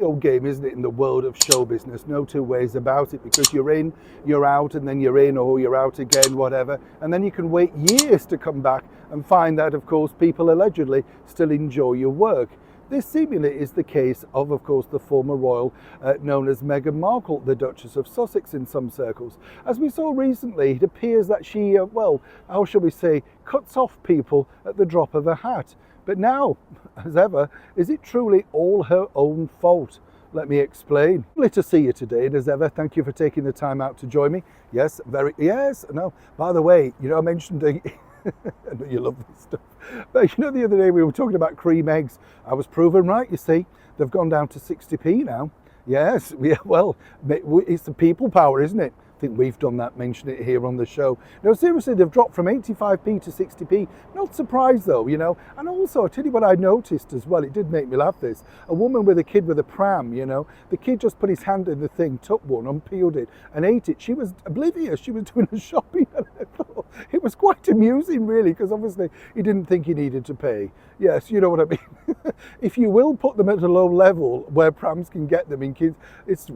Old game, isn't it, in the world of show business? No two ways about it, because you're in, you're out, and then you're in, or you're out again, whatever, and then you can wait years to come back and find that, of course, people allegedly still enjoy your work. This seemingly is the case of course, the former royal known as Meghan Markle, the Duchess of Sussex in some circles. As we saw recently, it appears that she, well, how shall we say, cuts off people at the drop of a hat. But now, as ever, is it truly all her own fault? Let me explain. Lovely to see you today, and as ever, thank you for taking the time out to join me. Yes, no. By the way, I mentioned I know you love this stuff. But the other day we were talking about cream eggs. I was proven right, you see. They've gone down to 60p now. Yes, yeah, well, it's the people power, isn't it? I think we've done that, mention it here on the show. No, seriously, they've dropped from 85p to 60p. Not surprised though, And also, I'll tell you what I noticed as well, it did make me laugh this. A woman with a kid with a pram, the kid just put his hand in the thing, took one, unpeeled it and ate it. She was oblivious, she was doing the shopping. And I thought it was quite amusing really, because obviously he didn't think he needed to pay. Yes, you know what I mean. If you will put them at a low level where prams can get them in kids, it's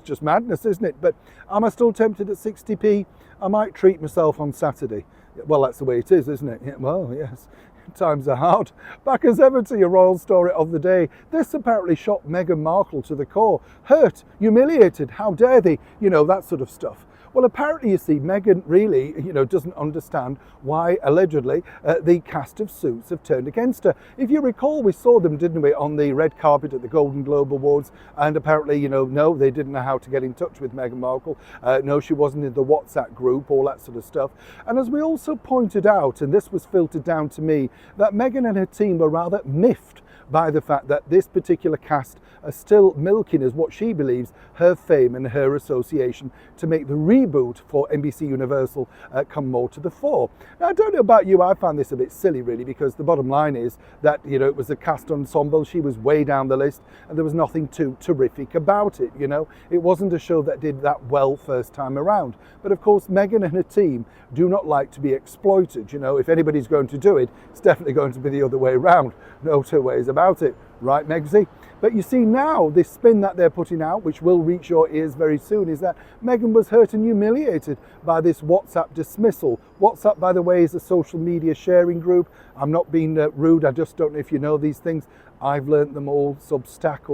just madness, isn't it? But am I still tempted at 60p? I might treat myself on Saturday. Well, that's the way it is, isn't it? Yeah, well, yes, times are hard. Back as ever to your royal story of the day. This apparently shocked Meghan Markle to the core. Hurt, humiliated, how dare they? That sort of stuff. Well, apparently, you see, Meghan really, doesn't understand why, allegedly, the cast of Suits have turned against her. If you recall, we saw them, didn't we, on the red carpet at the Golden Globe Awards, and apparently, no, they didn't know how to get in touch with Meghan Markle. No, she wasn't in the WhatsApp group, all that sort of stuff. And as we also pointed out, and this was filtered down to me, that Meghan and her team were rather miffed by the fact that this particular cast are still milking as what she believes her fame and her association to make the reboot for NBC Universal come more to the fore. Now, I don't know about you, I found this a bit silly really, because the bottom line is that it was a cast ensemble, she was way down the list and there was nothing too terrific about it. It wasn't a show that did that well first time around. But of course Meghan and her team do not like to be exploited. If anybody's going to do it, it's definitely going to be the other way around. No two ways about it, right, Megsy? But you see now, this spin that they're putting out, which will reach your ears very soon, is that Meghan was hurt and humiliated by this WhatsApp dismissal. WhatsApp, by the way, is a social media sharing group. I'm not being rude, I just don't know if you know these things. I've learnt them all, Substack,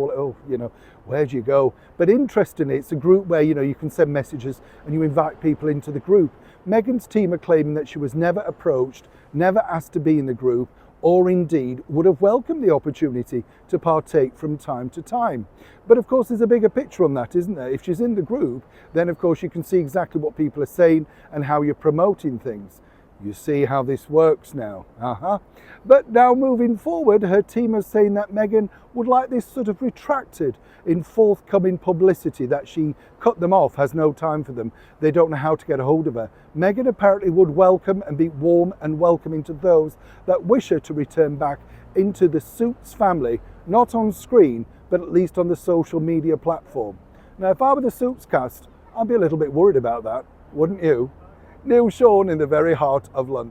where do you go? But interestingly, it's a group where, you can send messages and you invite people into the group. Meghan's team are claiming that she was never approached, never asked to be in the group, or indeed would have welcomed the opportunity to partake from time to time. But of course there's a bigger picture on that, isn't there? If she's in the group, then of course you can see exactly what people are saying and how you're promoting things. You see how this works now. But now moving forward, her team is saying that Meghan would like this sort of retracted in forthcoming publicity, that she cut them off, has no time for them. They don't know how to get a hold of her. Meghan apparently would welcome and be warm and welcoming to those that wish her to return back into the Suits family, not on screen, but at least on the social media platform. Now, if I were the Suits cast, I'd be a little bit worried about that, wouldn't you? Neil Sean in the very heart of London.